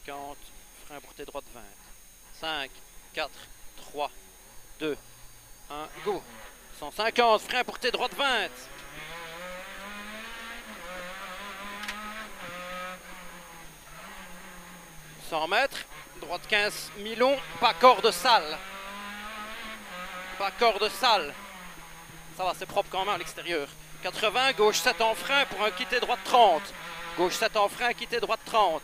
150, frein portée droite 20. 5, 4, 3, 2, 1, go. 150, frein portée droite 20. « 100 mètres, droite 15, mi-long, pas corde sale. Pas corde sale. Ça va, c'est propre quand même à l'extérieur. 80, gauche 7 en frein pour un quitté droite 30. Gauche 7 en frein, quitté droite 30.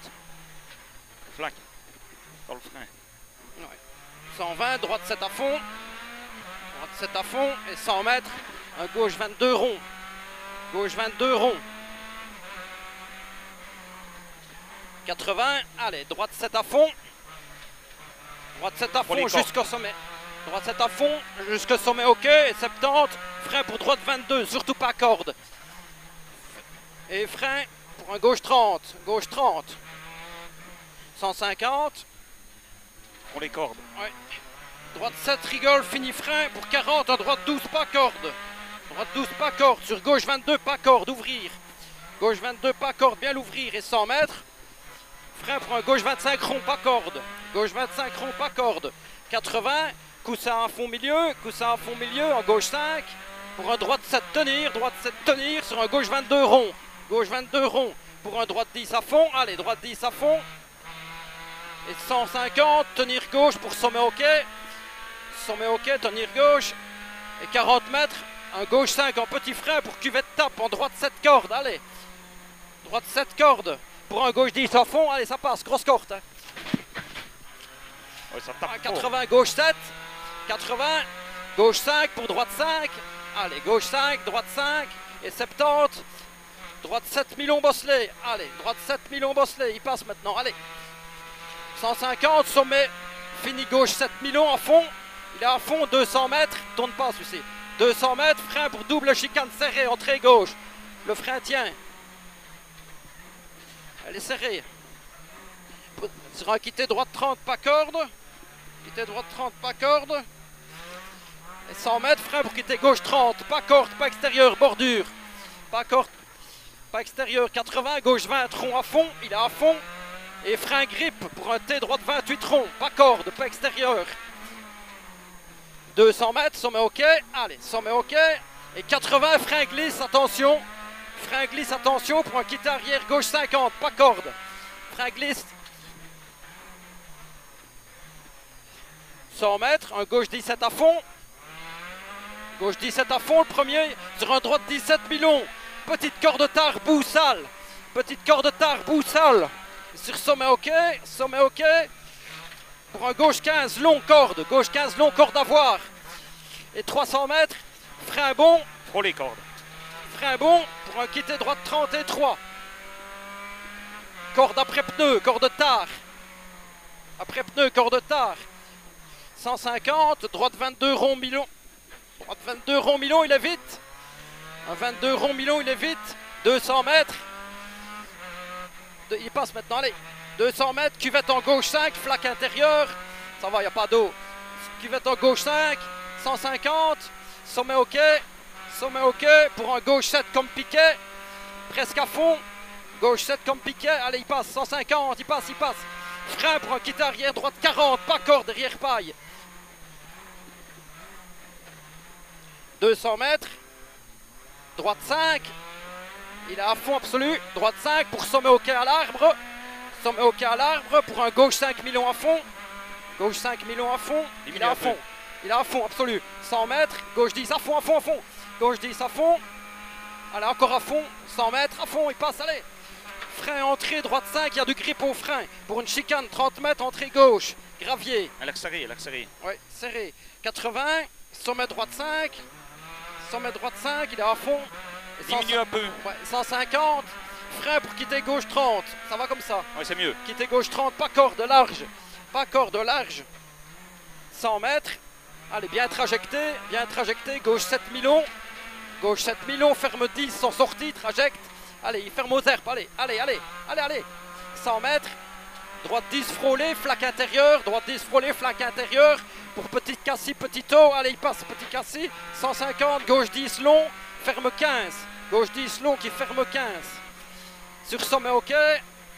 Flac. Dans le frein. Ouais. 120, droite 7 à fond. Droite 7 à fond. Et 100 mètres, un gauche 22 rond. Gauche 22 rond. 80, allez, droite 7 à fond. Droite 7 à fond jusqu'au sommet. Droite 7 à fond jusqu'au sommet, ok. Et 70, frein pour droite 22, surtout pas corde. Et frein pour un gauche 30. Gauche 30. 150. Pour les cordes. Ouais. Droite 7, rigole, fini frein pour 40. En droite 12, pas corde. Droite 12, pas corde. Sur gauche 22, pas corde, ouvrir. Gauche 22, pas corde, bien l'ouvrir. Et 100 mètres. Frein pour un gauche 25 rond, pas corde. Gauche 25 rond, pas corde. 80, coussin à fond milieu, coussin à fond milieu, en gauche 5. Pour un droite 7 tenir, droite 7 tenir sur un gauche 22 rond. Gauche 22 rond. Pour un droite 10 à fond, allez, droite 10 à fond. Et 150, tenir gauche pour sommet ok. Sommet ok, tenir gauche. Et 40 mètres, un gauche 5 en petit frein pour cuvette tape en droite 7 cordes, allez. Droite 7 cordes. Pour un gauche 10 à fond, allez, ça passe, grosse corde. Hein. Ouais, ça tape 80, gauche 7. 80, gauche 5 pour droite 5. Allez, gauche 5, droite 5. Et 70, droite 7 mi-long bosselé. Allez, droite 7 mi-long bosselé, il passe maintenant, allez. 150, sommet, fini gauche 7 mi-long à fond. Il est à fond, 200 mètres, tourne pas celui-ci. 200 mètres, frein pour double chicane serrée, entrée gauche. Le frein tient. Elle est serrée. Sur un quitté droite 30, pas corde. Quitté droite 30, pas corde. Et 100 mètres, frein pour quitter gauche 30, pas corde, pas extérieur, bordure. Pas corde, pas extérieur. 80, gauche 20, rond à fond, il est à fond. Et frein grippe pour un T droite 28 rond, pas corde, pas extérieur. 200 mètres, sommet ok, allez, sommet ok. Et 80, frein glisse, attention. Frein glisse, attention, pour un quitté arrière, gauche 50, pas corde. Frein glisse. 100 mètres, un gauche 17 à fond. Gauche 17 à fond, le premier, sur un droite 17 mi-long. Petite corde tard, bout sale. Petite corde tard, bout sale. Sur sommet ok, sommet ok. Pour un gauche 15, long corde. Gauche 15, long corde à voir. Et 300 mètres, frein bon. Pour les cordes. Frein bon pour un quitté droite 33. Corde après pneu, corde tard. Après pneu, corde tard. 150, droite 22 rond mi-long. Droite 22 rond mi-long, il est vite. Un 22 rond mi-long, il est vite. 200 mètres. Il passe maintenant, allez. 200 mètres, cuvette en gauche 5, flaque intérieure. Ça va, il n'y a pas d'eau. Cuvette en gauche 5, 150. Sommet ok. Sommet ok pour un gauche 7 comme piquet. Presque à fond. Gauche 7 comme piquet. Allez, il passe. 150, il passe, il passe. Frein pour un quitté arrière, droite 40. Pas corde, derrière paille. 200 mètres. Droite 5. Il est à fond absolu. Droite 5 pour sommet ok à l'arbre. Sommet ok à l'arbre pour un gauche 5 mi-long à fond. Gauche 5 mi-long à fond. Il est à fond. Il est à fond absolu. 100 mètres. Gauche 10 à fond, à fond, à fond. Gauche 10 à fond. Allez, encore à fond. 100 mètres à fond. Il passe, allez. Frein entrée, droite 5. Il y a du grip au frein. Pour une chicane, 30 mètres, entrée gauche. Gravier. Elle est serrée, elle est serrée. Oui, serré. 80. Sommet droite 5. Sommet droite 5. Il est à fond. Diminue un peu. Ouais, 150. Frein pour quitter gauche 30. Ça va comme ça. Oui, c'est mieux. Quitter gauche 30. Pas corde large. Pas corde large. 100 mètres. Allez, bien trajecté. Bien trajecté. Gauche 7 mi-long. Gauche 7 mi-long. Ferme 10 sans sortie. Trajecte. Allez, il ferme aux herbes. Allez, allez, allez. Allez, allez. 100 mètres. Droite 10 frôlée. Flaque intérieure. Droite 10 frôlée. Flaque intérieure. Pour petite cassis, petit taux. Allez, il passe. Petit cassis. 150. Gauche 10 long. Ferme 15. Gauche 10 long qui ferme 15. Sur sommet ok.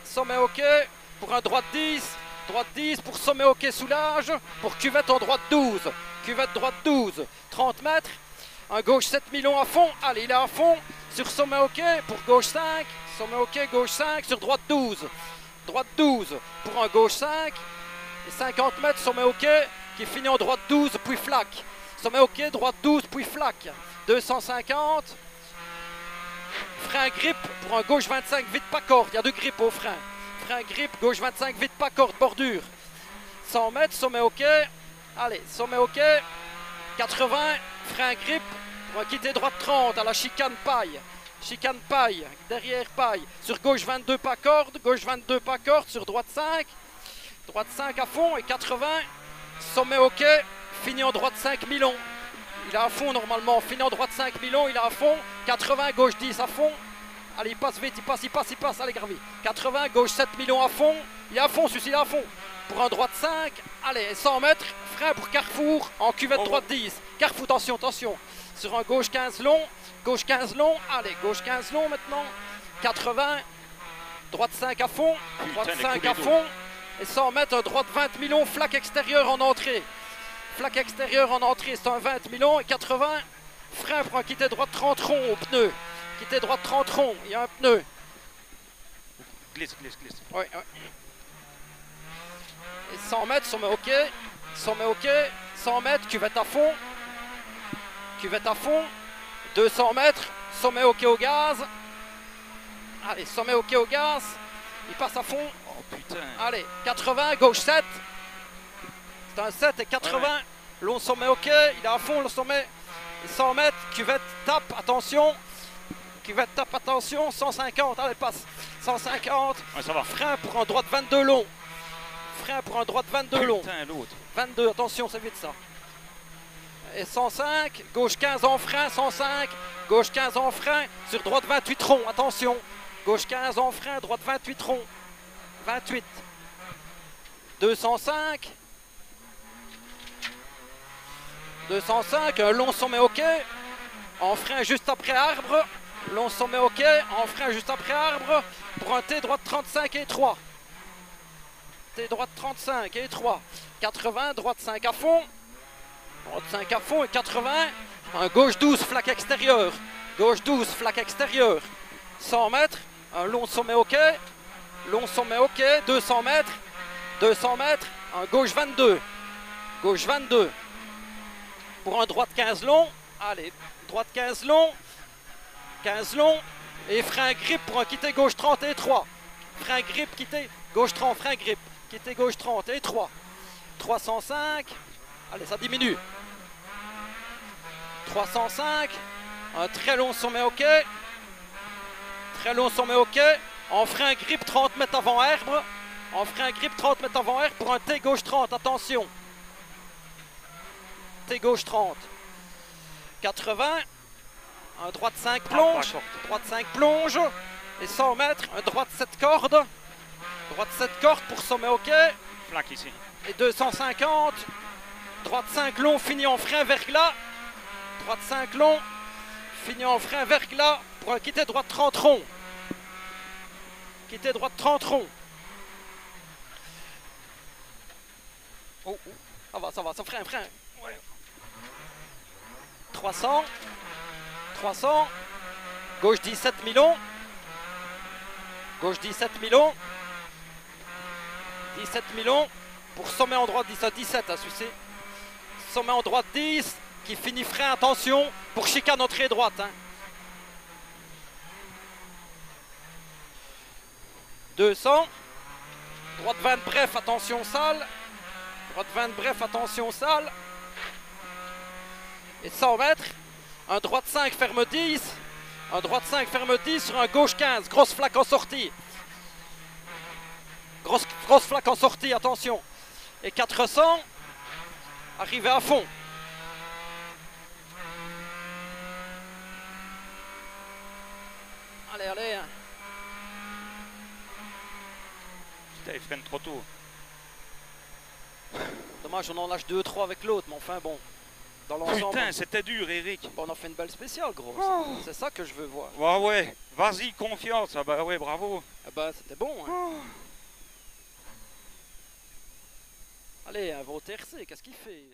Sommet ok. pour un droite 10. Droite 10 pour sommet ok soulage. Pour cuvette en droite 12. Cuvette droite 12. 30 mètres. Un gauche 7 millions à fond. Allez, il est à fond. Sur sommet ok pour gauche 5. Sommet ok, gauche 5. Sur droite 12. Droite 12 pour un gauche 5. Et 50 mètres, sommet ok. Qui finit en droite 12 puis flaque. Sommet ok, droite 12 puis flaque. 250. Frein grip pour un gauche 25 vite pas corde. Il y a deux grippes au frein. Frein grip, gauche 25 vite pas corde, bordure. 100 mètres, sommet ok. Allez, sommet ok. 80, frein grip pour un quitter droite 30 à la chicane paille. Chicane paille, derrière paille. Sur gauche 22 pas corde, gauche 22 pas corde, sur droite 5. Droite 5 à fond et 80. Sommet ok, fini en droite 5 millions. Il est à fond normalement, fini en droite 5 millions, il est à fond. 80, gauche 10 à fond. Allez, il passe vite, il passe, allez gravi. 80, gauche 7 millions à fond. Il est à fond, celui-ci il est à fond. Pour un droite 5, allez, 100 mètres, frein pour Carrefour, en cuvette droite 10. Carrefour, attention, attention. Sur un gauche 15 long, gauche 15 long, allez, gauche 15 long maintenant. 80, droite 5 à fond, droite 5 à fond. Et 100 mètres, un droite 20 millions, flaque extérieure en entrée. Flaque extérieure en entrée, c'est un 20 millions. Et 80, frein pour un quitter droite 30 rond au pneu. Quitter droite 30 rond, il y a un pneu. Glisse, glisse, glisse. Oui, oui. Et 100 mètres, sommet ok. Sommet ok. 100 mètres, cuvette à fond. Cuvette à fond. 200 mètres, sommet ok au gaz. Allez, sommet ok au gaz. Il passe à fond. Oh putain. Allez, 80, gauche 7. C'est un 7 et 80. Ouais, ouais. Long sommet ok. Il est à fond le sommet. Et 100 mètres, cuvette tape, attention. Cuvette tape, attention. 150, allez, passe. 150. Ouais, ça va. Frein pour un droite 22 long. Frein pour un droite 22 long. Putain, l'autre. 22, attention, c'est vite ça. Et 105, gauche 15 en frein, 105. Gauche 15 en frein, sur droite 28 rond, attention. Gauche 15 en frein, droite 28 rond. 28. 205. 205, un long sommet ok. En frein juste après arbre. Long sommet ok. En frein juste après arbre. Pour un T droite 35 et 3. T droite 35 et 3. 80, droite 5 à fond. Droite 5 à fond et 80. Un gauche 12, flaque extérieure. Gauche 12, flaque extérieure. 100 mètres. Un long sommet ok. Long sommet ok. 200 mètres. 200 mètres. Un gauche 22. Gauche 22. Pour un droite 15 long. Allez, droite 15 long. 15 long. Et frein grip pour un quitter gauche 30 et 3. Frein grip, quitter gauche 30, frein grip. Quitter gauche 30 et 3. 305. Allez, ça diminue. 305. Un très long sommet ok. Très long sommet ok. En frein grip 30 mètres avant herbe. En frein grip 30 mètres avant herbe pour un T gauche 30. Attention. T gauche 30. 80. Un droite 5 plonge. Droite 5 plonge. Et 100 mètres. Un droite 7 cordes. Droite 7 cordes pour sommet ok. Flaque ici. Et 250. Droite 5 long, fini en frein verglas. Droite 5 long, fini en frein verglas pour un quitter droite 30 rond. Quitter droite 30 rond. Oh, oh, ça va, ça frein. Ouais. 300. 300. Gauche 17 millions. Gauche 17 millions. 17 millions. Pour sommet en droite 17 à celui-ci. Sommet en droite 10. Qui finit frein, attention. Pour chicane entrée droite. Hein. 200. Droite 20 bref, attention sale. Droite 20 bref, attention sale. Et 100 mètres. Un droite 5 ferme 10. Un droite 5 ferme 10 sur un gauche 15. Grosse flaque en sortie. Grosse flaque en sortie, attention. Et 400. Arrivé à fond. Allez, allez. Putain, il freine trop tôt. Dommage, on en lâche 2-3 avec l'autre, mais enfin bon. Dans l'ensemble. Putain, c'était dur, Eric. Bon, on a fait une belle spéciale, gros. Oh. C'est ça que je veux voir. Ouais, ouais. Vas-y, confiance. Ah bah ouais, bravo. Ah bah, c'était bon. Hein. Oh. Allez, un va au TRC, qu'est-ce qu'il fait?